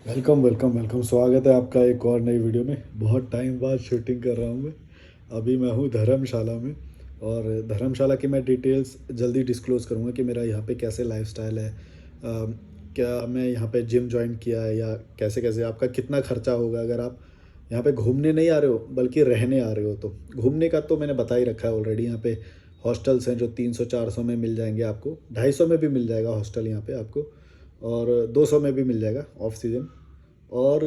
Welcome welcome welcome. स्वागत है आपका एक और नई वीडियो में। बहुत टाइम बाद शूटिंग कर रहा हूँ मैं। अभी मैं हूँ धर्मशाला में। और धर्मशाला की मैं डिटेल्स जल्दी डिस्क्लोज़ करूँगा कि मेरा यहाँ पे कैसे लाइफस्टाइल है। क्या मैं यहाँ पे जिम ज्वाइन किया है या कैसे कैसे आपका कितना खर्चा होगा अगर आप यहाँ पे घूमने नहीं आ रहे हो बल्कि रहने आ रहे हो। तो घूमने का तो मैंने बता ही रखा है ऑलरेडी। यहाँ पे हॉस्टल्स हैं जो 300-400 में मिल जाएंगे आपको, 250 में भी मिल जाएगा हॉस्टल यहाँ पे आपको, और 200 में भी मिल जाएगा ऑफ सीजन। और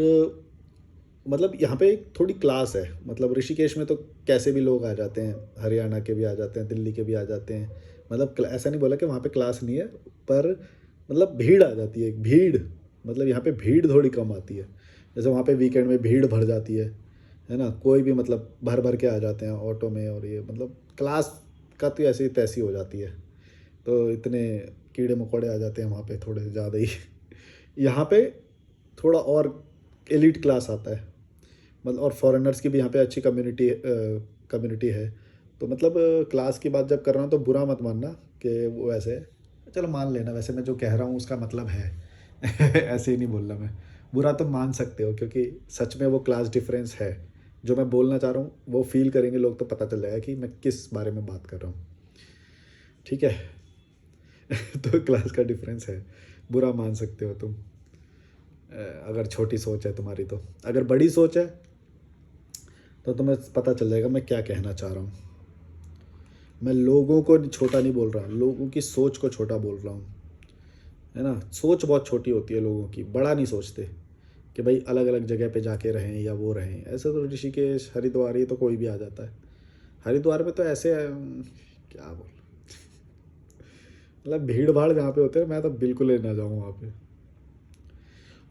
मतलब यहाँ पे एक थोड़ी क्लास है। मतलब ऋषिकेश में तो कैसे भी लोग आ जाते हैं, हरियाणा के भी आ जाते हैं, दिल्ली के भी आ जाते हैं। मतलब ऐसा नहीं बोला कि वहाँ पे क्लास नहीं है, पर मतलब भीड़ आ जाती है, एक भीड़। मतलब यहाँ पे भीड़ थोड़ी कम आती है। जैसे वहाँ पे वीकेंड में भीड़ भर जाती है ना। कोई भी मतलब भर भर के आ जाते हैं ऑटो में, और ये मतलब क्लास का तो ऐसी तैसी हो जाती है। तो इतने कीड़े मकोड़े आ जाते हैं वहाँ पे थोड़े ज़्यादा ही। यहाँ पे थोड़ा और एलिट क्लास आता है। मतलब और फॉरेनर्स की भी यहाँ पे अच्छी कम्युनिटी है। तो मतलब क्लास की बात जब कर रहा हूँ तो बुरा मत मानना कि वो ऐसे है। चलो मान लेना, वैसे मैं जो कह रहा हूँ उसका मतलब है। ऐसे ही नहीं बोल रहा मैं। बुरा तो मान सकते हो क्योंकि सच में वो क्लास डिफरेंस है। जो मैं बोलना चाह रहा हूँ वो फील करेंगे लोग तो पता चल जाएगा कि मैं किस बारे में बात कर रहा हूँ। ठीक है। तो क्लास का डिफरेंस है, बुरा मान सकते हो तुम। अगर छोटी सोच है तुम्हारी तो। अगर बड़ी सोच है तो तुम्हें पता चल जाएगा मैं क्या कहना चाह रहा हूँ। मैं लोगों को छोटा नहीं बोल रहा, लोगों की सोच को छोटा बोल रहा हूँ। है ना। सोच बहुत छोटी होती है लोगों की, बड़ा नहीं सोचते कि भाई अलग अलग जगह पे जाके रहें या वो रहें। ऐसे तो ऋषिकेश हरिद्वार ये तो कोई भी आ जाता है। हरिद्वार में तो ऐसे क्या बोल, मतलब भीड़ भाड़ जहाँ पे होते हैं मैं तो बिल्कुल ही ना जाऊँ वहाँ पे।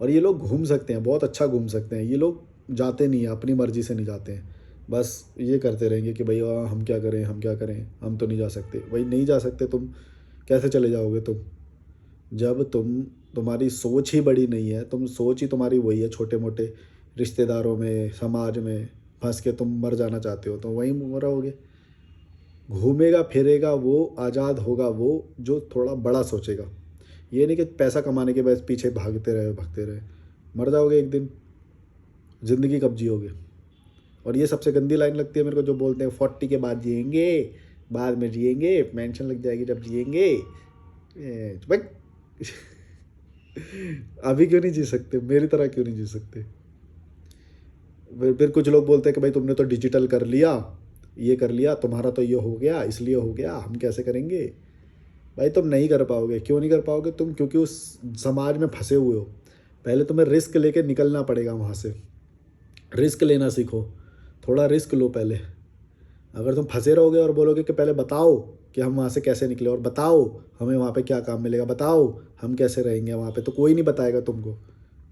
और ये लोग घूम सकते हैं, बहुत अच्छा घूम सकते हैं। ये लोग जाते नहीं हैं, अपनी मर्ज़ी से नहीं जाते हैं। बस ये करते रहेंगे कि भाई हम क्या करें, हम क्या करें, हम तो नहीं जा सकते। भाई नहीं जा सकते तुम, कैसे चले जाओगे तुम? जब तुम्हारी सोच ही बड़ी नहीं है, तुम सोच ही तुम्हारी वही है छोटे मोटे रिश्तेदारों में, समाज में फंस के तुम मर जाना चाहते हो, तो वहीं रहोगे। घूमेगा फिरेगा वो, आज़ाद होगा वो जो थोड़ा बड़ा सोचेगा। ये नहीं कि पैसा कमाने के बस पीछे भागते रहे। मर जाओगे एक दिन, ज़िंदगी कब जियोगे? और ये सबसे गंदी लाइन लगती है मेरे को जो बोलते हैं 40 के बाद जिएंगे, बाद में जिएंगे, पेंशन लग जाएगी जब जिएंगे। भाई अभी क्यों नहीं जी सकते? मेरी तरह क्यों नहीं जी सकते? फिर कुछ लोग बोलते हैं कि भाई तुमने तो डिजिटल कर लिया, ये कर लिया, तुम्हारा तो ये हो गया, इसलिए हो गया, हम कैसे करेंगे? भाई तुम नहीं कर पाओगे। क्यों नहीं कर पाओगे तुम? क्योंकि उस समाज में फंसे हुए हो। पहले तुम्हें रिस्क लेके निकलना पड़ेगा वहाँ से। रिस्क लेना सीखो, थोड़ा रिस्क लो पहले। अगर तुम फंसे रहोगे और बोलोगे कि पहले बताओ कि हम वहाँ से कैसे निकले, और बताओ हमें वहाँ पे क्या काम मिलेगा, बताओ हम कैसे रहेंगे वहाँ पे, तो कोई नहीं बताएगा तुमको।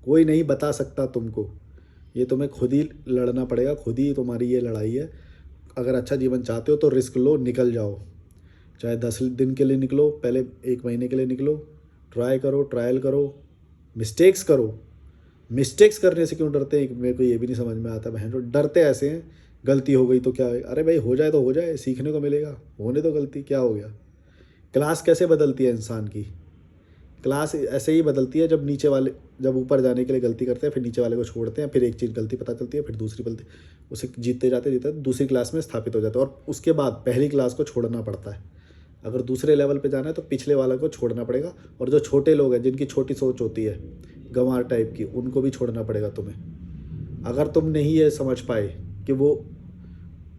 कोई नहीं बता सकता तुमको। ये तुम्हें खुद ही लड़ना पड़ेगा, खुद ही तुम्हारी ये लड़ाई है। अगर अच्छा जीवन चाहते हो तो रिस्क लो, निकल जाओ। चाहे 10 दिन के लिए निकलो, पहले 1 महीने के लिए निकलो। ट्राई करो, ट्रायल करो, मिस्टेक्स करो। मिस्टेक्स करने से क्यों डरते हैं मेरे को ये भी नहीं समझ में आता। बहन जो डरते ऐसे हैं, गलती हो गई तो क्या है? अरे भाई हो जाए तो हो जाए, सीखने को मिलेगा। होने तो गलती क्या हो गया? क्लास कैसे बदलती है इंसान की? क्लास ऐसे ही बदलती है जब नीचे वाले, जब ऊपर जाने के लिए गलती करते हैं फिर नीचे वाले को छोड़ते हैं, फिर एक चीज़ गलती पता चलती है, फिर दूसरी गलती, उसे जीतते जाते जीतते दूसरी क्लास में स्थापित हो जाते हैं, और उसके बाद पहली क्लास को छोड़ना पड़ता है। अगर दूसरे लेवल पे जाना है तो पिछले वाले को छोड़ना पड़ेगा। और जो छोटे लोग हैं जिनकी छोटी सोच होती है, गंवार टाइप की, उनको भी छोड़ना पड़ेगा तुम्हें। अगर तुम नहीं ये समझ पाए कि वो,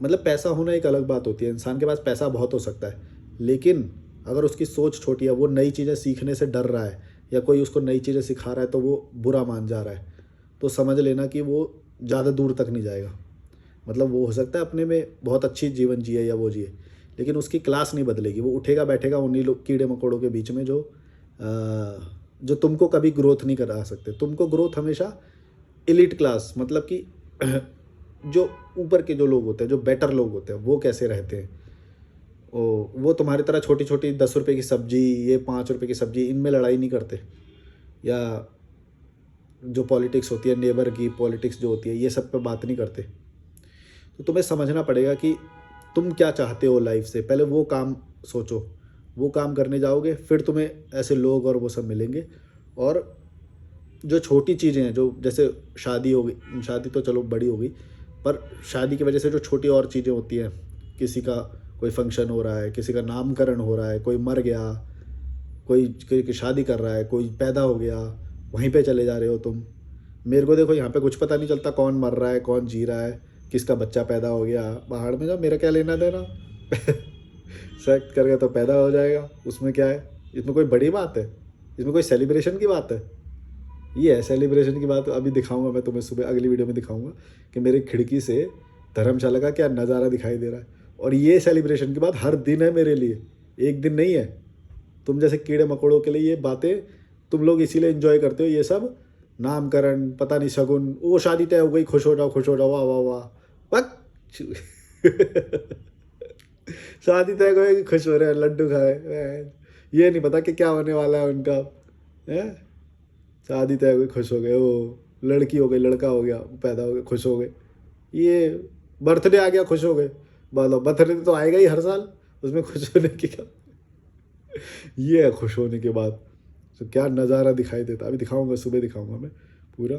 मतलब पैसा होना एक अलग बात होती है, इंसान के पास पैसा बहुत हो सकता है, लेकिन अगर उसकी सोच छोटी है, वो नई चीज़ें सीखने से डर रहा है, या कोई उसको नई चीज़ें सिखा रहा है तो वो बुरा मान जा रहा है, तो समझ लेना कि वो ज़्यादा दूर तक नहीं जाएगा। मतलब वो हो सकता है अपने में बहुत अच्छी जीवन जिए या वो जिए, लेकिन उसकी क्लास नहीं बदलेगी। वो उठेगा बैठेगा उन्हीं लोग कीड़े मकोड़ों के बीच में जो तुमको कभी ग्रोथ नहीं करा सकते। तुमको ग्रोथ हमेशा एलिट क्लास, मतलब कि जो ऊपर के जो लोग होते हैं, जो बेटर लोग होते हैं, वो कैसे रहते हैं। वो तुम्हारी तरह छोटी छोटी 10 रुपए की सब्जी, ये 5 रुपए की सब्जी, इनमें लड़ाई नहीं करते। या जो पॉलिटिक्स होती है, नेबर की पॉलिटिक्स जो होती है, ये सब पे बात नहीं करते। तो तुम्हें समझना पड़ेगा कि तुम क्या चाहते हो लाइफ से। पहले वो काम सोचो, वो काम करने जाओगे फिर तुम्हें ऐसे लोग और वो सब मिलेंगे। और जो छोटी चीज़ें हैं, जो जैसे शादी हो गई, शादी तो चलो बड़ी हो गई, पर शादी की वजह से जो छोटी और चीज़ें होती हैं, किसी का कोई फंक्शन हो रहा है, किसी का नामकरण हो रहा है, कोई मर गया, कोई की शादी कर रहा है, कोई पैदा हो गया, वहीं पे चले जा रहे हो तुम। मेरे को देखो यहाँ पे कुछ पता नहीं चलता कौन मर रहा है, कौन जी रहा है, किसका बच्चा पैदा हो गया, बाहर में जाओ, मेरा क्या लेना देना। सेलेक्ट करके तो पैदा हो जाएगा, उसमें क्या है, इसमें कोई बड़ी बात है, इसमें कोई सेलिब्रेशन की बात है? ये है सेलिब्रेशन की बात। अभी दिखाऊंगा मैं तुम्हें, सुबह अगली वीडियो में दिखाऊंगा कि मेरी खिड़की से धर्मशाला का क्या नज़ारा दिखाई दे रहा है। और ये सेलिब्रेशन की बात हर दिन है मेरे लिए, एक दिन नहीं है। तुम जैसे कीड़े मकोड़ों के लिए ये बातें तुम लोग इसीलिए एंजॉय करते हो, ये सब नामकरण, पता नहीं शगुन, वो शादी तय हो गई, खुश हो जाओ, खुश हो जाओ, वाह वाह वाह, बक। शादी तय हो गई, खुश हो रहे हैं, लड्डू खाए, ये नहीं पता कि क्या होने वाला है उनका, है। शादी तय हो गई, खुश हो गए, वो लड़की हो गई, लड़का हो गया, पैदा हो गया, खुश हो गए। ये बर्थडे आ गया, खुश हो गए। बोलो बर्थडे तो आएगा ही हर साल, उसमें खुश होने की क्या। ये है खुश होने के बाद। तो क्या नज़ारा दिखाई देता, अभी दिखाऊंगा, सुबह दिखाऊंगा मैं पूरा,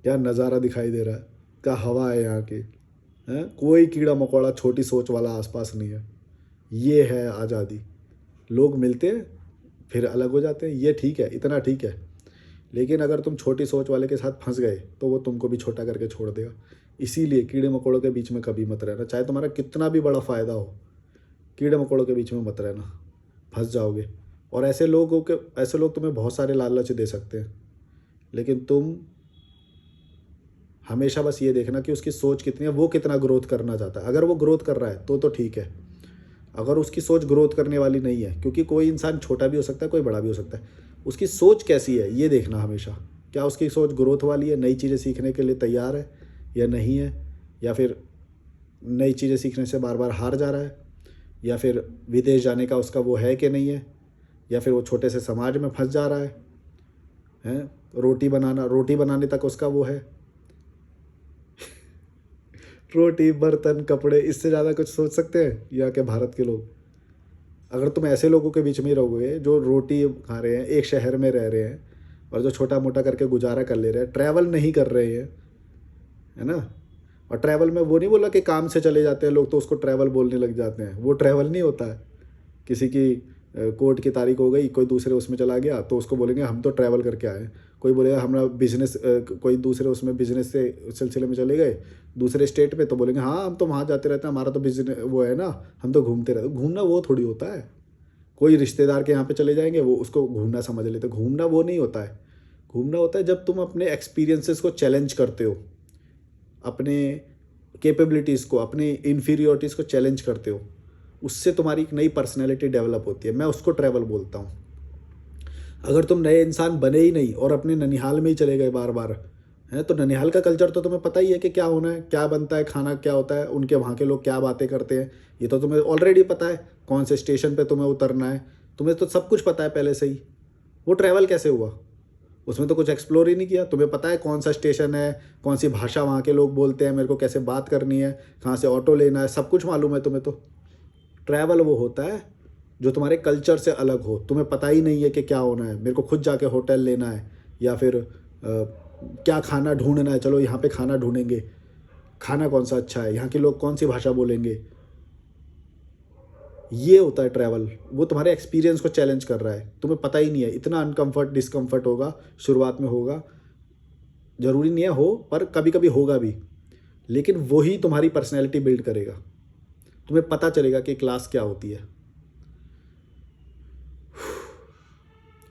क्या नज़ारा दिखाई दे रहा है, क्या हवा है यहाँ की, है। कोई कीड़ा मकोड़ा छोटी सोच वाला आसपास नहीं है। ये है आज़ादी। लोग मिलते हैं फिर अलग हो जाते हैं, ये ठीक है, इतना ठीक है। लेकिन अगर तुम छोटी सोच वाले के साथ फंस गए तो वो तुमको भी छोटा करके छोड़ देगा। इसीलिए कीड़े मकोड़ों के बीच में कभी मत रहना, चाहे तुम्हारा कितना भी बड़ा फ़ायदा हो, कीड़े मकोड़ों के बीच में मत रहना, फंस जाओगे। और ऐसे लोग तुम्हें बहुत सारे लालच दे सकते हैं, लेकिन तुम हमेशा बस ये देखना कि उसकी सोच कितनी है, वो कितना ग्रोथ करना चाहता है। अगर वो ग्रोथ कर रहा है तो ठीक है। अगर उसकी सोच ग्रोथ करने वाली नहीं है, क्योंकि कोई इंसान छोटा भी हो सकता है, कोई बड़ा भी हो सकता है, उसकी सोच कैसी है ये देखना हमेशा। क्या उसकी सोच ग्रोथ वाली है, नई चीज़ें सीखने के लिए तैयार है या नहीं है, या फिर नई चीज़ें सीखने से बार बार हार जा रहा है, या फिर विदेश जाने का उसका वो है कि नहीं है, या फिर वो छोटे से समाज में फंस जा रहा है। रोटी बनाने तक उसका वो है। रोटी, बर्तन, कपड़े, इससे ज़्यादा कुछ सोच सकते हैं यहाँ के भारत के लोग? अगर तुम ऐसे लोगों के बीच में ही रहोगे जो रोटी खा रहे हैं, एक शहर में रह रहे हैं, और जो छोटा मोटा करके गुजारा कर ले रहे हैं, ट्रैवल नहीं कर रहे हैं, है ना। और ट्रैवल में वो नहीं बोला कि काम से चले जाते हैं लोग तो उसको ट्रैवल बोलने लग जाते हैं, वो ट्रैवल नहीं होता है। किसी की कोर्ट की तारीख हो गई, कोई दूसरे उसमें चला गया तो उसको बोलेंगे हम तो ट्रैवल करके आए। कोई बोलेगा हमारा बिजनेस, कोई दूसरे उसमें बिजनेस से सिलसिले में चले गए दूसरे स्टेट में, तो बोलेंगे हाँ हम तो वहाँ जाते रहते हैं, हमारा तो बिजनेस वो है ना, हम तो घूमते रहते। घूमना वो थोड़ी होता है। कोई रिश्तेदार के यहाँ पे चले जाएंगे, वो उसको घूमना समझ लेते। घूमना वो नहीं होता है। घूमना होता है जब तुम अपने एक्सपीरियंसेस को चैलेंज करते हो, अपने कैपेबिलिटीज़ को, अपनी इन्फीरियोरिटीज़ को चैलेंज करते हो, उससे तुम्हारी एक नई पर्सनैलिटी डेवलप होती है। मैं उसको ट्रैवल बोलता हूँ। अगर तुम नए इंसान बने ही नहीं और अपने ननिहाल में ही चले गए बार बार, हैं, तो ननिहाल का कल्चर तो तुम्हें पता ही है कि क्या होना है, क्या बनता है, खाना क्या होता है, उनके वहाँ के लोग क्या बातें करते हैं, ये तो तुम्हें ऑलरेडी पता है। कौन से स्टेशन पे तुम्हें उतरना है, तुम्हें तो सब कुछ पता है पहले से ही। वो ट्रैवल कैसे हुआ? उसमें तो कुछ एक्सप्लोर ही नहीं किया। तुम्हें पता है कौन सा स्टेशन है, कौन सी भाषा वहाँ के लोग बोलते हैं, मेरे को कैसे बात करनी है, कहाँ से ऑटो लेना है, सब कुछ मालूम है तुम्हें। तो ट्रैवल वो होता है जो तुम्हारे कल्चर से अलग हो। तुम्हें पता ही नहीं है कि क्या होना है, मेरे को खुद जाके होटल लेना है, या फिर क्या खाना ढूंढना है, चलो यहाँ पे खाना ढूंढेंगे, खाना कौन सा अच्छा है, यहाँ के लोग कौन सी भाषा बोलेंगे। ये होता है ट्रैवल। वो तुम्हारे एक्सपीरियंस को चैलेंज कर रहा है, तुम्हें पता ही नहीं है। इतना अनकम्फर्ट डिस्कम्फर्ट होगा शुरुआत में, होगा, ज़रूरी नहीं है हो, पर कभी कभी होगा भी। लेकिन वही तुम्हारी पर्सनैलिटी बिल्ड करेगा। तुम्हें पता चलेगा कि क्लास क्या होती है।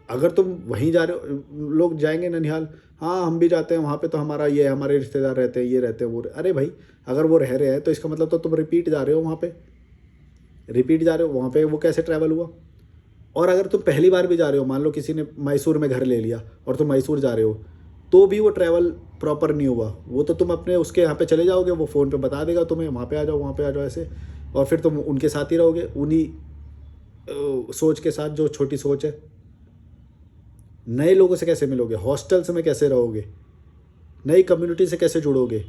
अगर तुम वहीं जा रहे हो, लोग जाएंगे ननिहाल, हाँ हम भी जाते हैं वहाँ पे, तो हमारा ये हमारे रिश्तेदार रहते हैं, ये रहते हैं, वो अरे भाई अगर वो रह रहे हैं तो इसका मतलब तो तुम रिपीट जा रहे हो वहाँ पे, रिपीट जा रहे हो वहाँ पे, वो कैसे ट्रैवल हुआ? और अगर तुम पहली बार भी जा रहे हो, मान लो किसी ने मैसूर में घर ले लिया और तुम मैसूर जा रहे हो, तो भी वो ट्रैवल प्रॉपर नहीं हुआ। वो तो तुम अपने उसके यहाँ पे चले जाओगे, वो फ़ोन पे बता देगा तुम्हें वहाँ पे आ जाओ, वहाँ पे आ जाओ ऐसे, और फिर तुम उनके साथ ही रहोगे, उन्हीं सोच के साथ जो छोटी सोच है। नए लोगों से कैसे मिलोगे? हॉस्टल्स में कैसे रहोगे? नई कम्युनिटी से कैसे जुड़ोगे?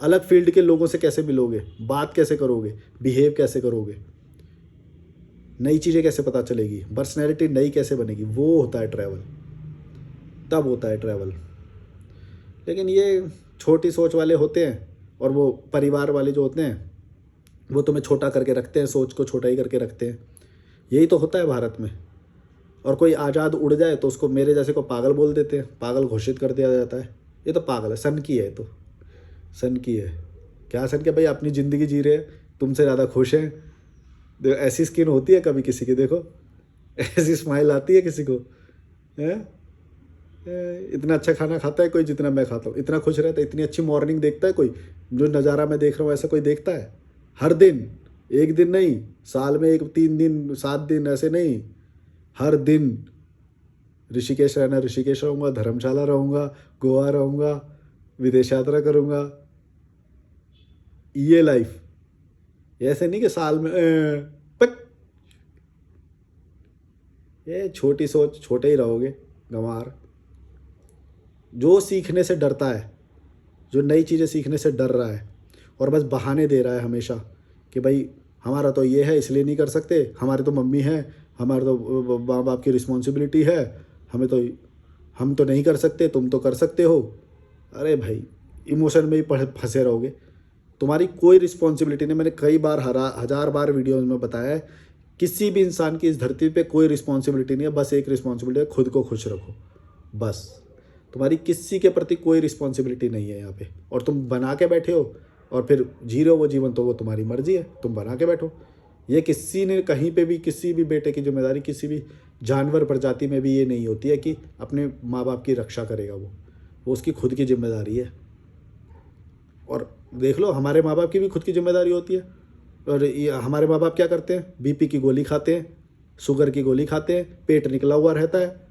अलग फील्ड के लोगों से कैसे मिलोगे? बात कैसे करोगे? बिहेव कैसे करोगे? नई चीज़ें कैसे पता चलेगी? पर्सनैलिटी नई कैसे बनेगी? वो होता है ट्रैवल, तब होता है ट्रैवल। लेकिन ये छोटी सोच वाले होते हैं, और वो परिवार वाले जो होते हैं वो तुम्हें छोटा करके रखते हैं, सोच को छोटा ही करके रखते हैं। यही तो होता है भारत में। और कोई आज़ाद उड़ जाए तो उसको मेरे जैसे को पागल बोल देते हैं, पागल घोषित कर दिया जाता है। ये तो पागल है, सन की है, तो सन की है। क्या सन के भाई, अपनी ज़िंदगी जी रहे हैं, तुमसे ज़्यादा खुश हैं। देखो ऐसी स्किन होती है कभी किसी की, देखो ऐसी स्माइल आती है किसी को, है? इतना अच्छा खाना खाता है कोई जितना मैं खाता हूँ, इतना खुश रहता है, इतनी अच्छी मॉर्निंग देखता है कोई, जो नज़ारा मैं देख रहा हूँ ऐसा कोई देखता है? हर दिन, एक दिन नहीं, साल में 3 दिन 7 दिन ऐसे नहीं, हर दिन। ऋषिकेश रहना, ऋषिकेश रहूँगा, धर्मशाला रहूँगा, गोवा रहूँगा, विदेश यात्रा करूँगा। ये लाइफ, ऐसे नहीं कि साल में पक। ये छोटी सोच, छोटे ही रहोगे गंवार। जो सीखने से डरता है, जो नई चीज़ें सीखने से डर रहा है और बस बहाने दे रहा है हमेशा कि भाई हमारा तो ये है इसलिए नहीं कर सकते, हमारे तो मम्मी है, हमारे तो माँ बाप की रिस्पॉन्सिबिलिटी है, हम तो नहीं कर सकते, तुम तो कर सकते हो। अरे भाई, इमोशन में ही फंसे रहोगे। तुम्हारी कोई रिस्पॉन्सिबिलिटी नहीं। मैंने कई बार, 1000 बार वीडियोज़ में बताया है, किसी भी इंसान की इस धरती पे कोई रिस्पॉन्सिबिलिटी नहीं है, बस एक रिस्पॉन्सिबिलिटी है, खुद को खुश रखो बस। तुम्हारी किसी के प्रति कोई रिस्पॉन्सिबिलिटी नहीं है यहाँ पे, और तुम बना के बैठे हो और फिर जी रहे हो वो जीवन, तो वो तुम्हारी मर्जी है, तुम बना के बैठो। ये किसी ने कहीं पे भी, किसी भी बेटे की जिम्मेदारी, किसी भी जानवर प्रजाति में भी ये नहीं होती है कि अपने माँ बाप की रक्षा करेगा वो उसकी खुद की जिम्मेदारी है। और देख लो, हमारे माँ बाप की भी खुद की जिम्मेदारी होती है। और ये हमारे माँ बाप क्या करते हैं? बीपी की गोली खाते हैं, शुगर की गोली खाते हैं, पेट निकला हुआ रहता है।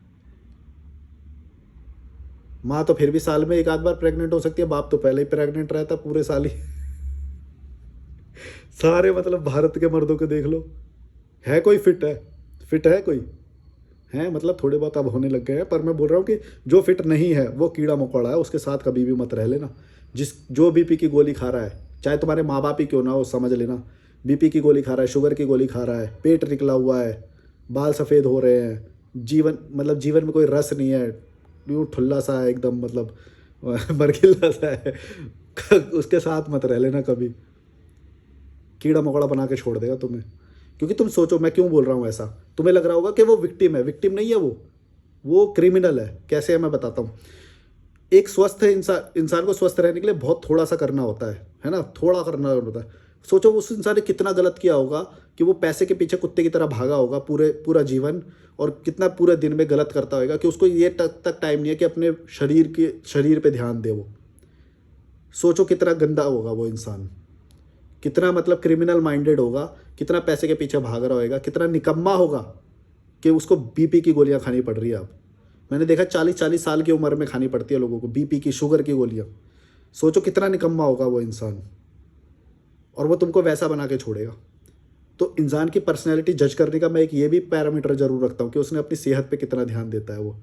माँ तो फिर भी साल में 1 आध बार प्रेग्नेंट हो सकती है, बाप तो पहले ही प्रेग्नेंट रहता पूरे साल ही। सारे मतलब भारत के मर्दों को देख लो, है कोई फिट है कोई? हैं मतलब थोड़े बहुत अब होने लग गए हैं, पर मैं बोल रहा हूँ कि जो फिट नहीं है वो कीड़ा मकोड़ा है, उसके साथ कभी भी मत रह लेना। जो बीपी की गोली खा रहा है, चाहे तुम्हारे माँ बाप ही क्यों ना हो, समझ लेना, बीपी की गोली खा रहा है, शुगर की गोली खा रहा है, पेट निकला हुआ है, बाल सफ़ेद हो रहे हैं, जीवन में कोई रस नहीं है, यूँ ठुल्ला सा है एकदम, मतलब बरखिल्ला सा है, उसके साथ मत रह लेना कभी। कीड़ा मकोड़ा बना के छोड़ देगा तुम्हें। क्योंकि तुम सोचो, मैं क्यों बोल रहा हूँ ऐसा, तुम्हें लग रहा होगा कि वो विक्टिम है, विक्टिम नहीं है, वो क्रिमिनल है। कैसे है मैं बताता हूँ। एक स्वस्थ इंसान को स्वस्थ रहने के लिए बहुत थोड़ा सा करना होता है ना, थोड़ा करना होता है। सोचो उस इंसान ने कितना गलत किया होगा कि वो पैसे के पीछे कुत्ते की तरह भागा होगा पूरा जीवन, और कितना पूरे दिन में गलत करता होगा कि उसको ये तक टाइम नहीं है कि अपने शरीर पे ध्यान दे। वो सोचो कितना गंदा होगा वो इंसान, कितना मतलब क्रिमिनल माइंडेड होगा, कितना पैसे के पीछे भाग रहा होगा, कितना निकम्मा होगा कि उसको बीपी की गोलियां खानी पड़ रही है। अब मैंने देखा 40-40 साल की उम्र में खानी पड़ती है लोगों को बीपी की, शुगर की गोलियां। सोचो कितना निकम्मा होगा वो इंसान, और वो तुमको वैसा बना के छोड़ेगा। तो इंसान की पर्सनैलिटी जज करने का मैं एक ये भी पैरामीटर जरूर रखता हूँ कि उसने अपनी सेहत पे कितना ध्यान देता है वो,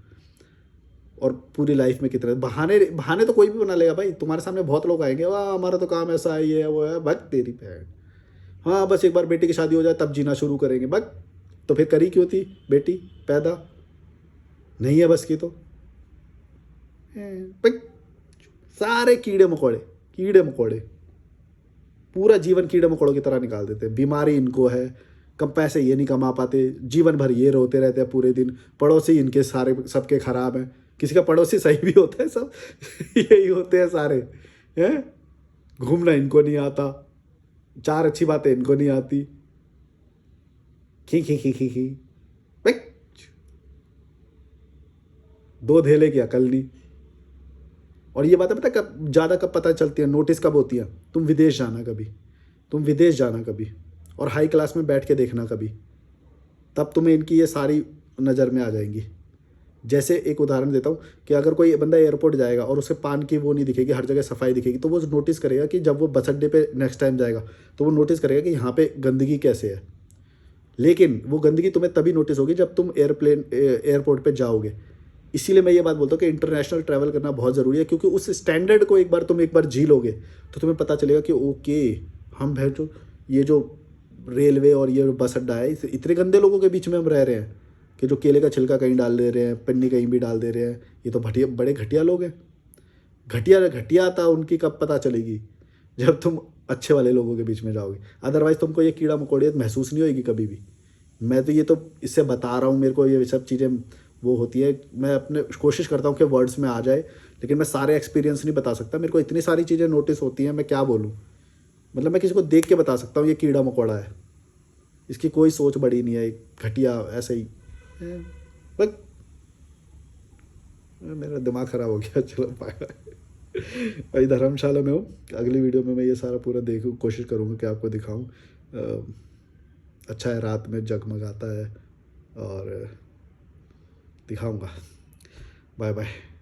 और पूरी लाइफ में कितने बहाने तो कोई भी बना लेगा भाई। तुम्हारे सामने बहुत लोग आएंगे, वाह हमारा तो काम ऐसा है, ये है वो है, भग तेरी पैर। हाँ बस एक बार बेटी की शादी हो जाए तब जीना शुरू करेंगे, भग। तो फिर करी क्यों थी बेटी पैदा? नहीं है बस की तो भग। सारे कीड़े मकोड़े पूरा जीवन कीड़े मकोड़ों की तरह निकाल देते हैं। बीमारी इनको है, कम पैसे ये नहीं कमा पाते, जीवन भर ये रोते रहते हैं पूरे दिन, पड़ोसी इनके सारे सबके खराब हैं, किसी का पड़ोसी सही भी होता है, सब यही होते हैं सारे हैं। घूमना इनको नहीं आता, 4 अच्छी बातें इनको नहीं आती, खी 2 धेले की अकल नहीं। और ये बातें पता कब ज़्यादा कब पता चलती है, नोटिस कब होती है? तुम विदेश जाना कभी और हाई क्लास में बैठ के देखना कभी, तब तुम्हें इनकी ये सारी नज़र में आ जाएंगी। जैसे एक उदाहरण देता हूँ कि अगर कोई बंदा एयरपोर्ट जाएगा और उसे पान की वो नहीं दिखेगी, हर जगह सफाई दिखेगी, तो वो नोटिस करेगा कि जब वो बस अड्डे पे नेक्स्ट टाइम जाएगा तो वो नोटिस करेगा कि यहाँ पे गंदगी कैसे है। लेकिन वो गंदगी तुम्हें तभी नोटिस होगी जब तुम एयरपोर्ट पे जाओगे। इसीलिए मैं ये बात बोलता हूँ कि इंटरनेशनल ट्रैवल करना बहुत ज़रूरी है, क्योंकि उस स्टैंडर्ड को एक बार जी लोगे तो तुम्हें पता चलेगा कि ओके, हम ये जो रेलवे और ये बस अड्डा है, इतने गंदे लोगों के बीच में हम रह रहे हैं कि जो केले का छिलका कहीं डाल दे रहे हैं, पन्नी कहीं भी डाल दे रहे हैं, ये तो बड़े घटिया लोग हैं। घटिया घटियाता उनकी कब पता चलेगी, जब तुम अच्छे वाले लोगों के बीच में जाओगे। अदरवाइज़ तुमको ये कीड़ा मकोड़ियत महसूस नहीं होगी कभी भी। मैं तो ये तो इससे बता रहा हूँ, मेरे को ये सब चीज़ें वो होती है, मैं अपने कोशिश करता हूँ कि वर्ड्स में आ जाए, लेकिन मैं सारे एक्सपीरियंस नहीं बता सकता। मेरे को इतनी सारी चीज़ें नोटिस होती हैं, मैं क्या बोलूँ। मतलब मैं किसी को देख के बता सकता हूँ ये कीड़ा मकोड़ा है, इसकी कोई सोच बड़ी नहीं है, घटिया ऐसे ही है। बस मेरा दिमाग ख़राब हो गया। चलो बाय। भाई धर्मशाला में हूँ, अगली वीडियो में मैं ये सारा पूरा देखूँ, कोशिश करूँगा कि आपको दिखाऊँ। अच्छा है, रात में जगमगाता है और दिखाऊँगा। Bye bye.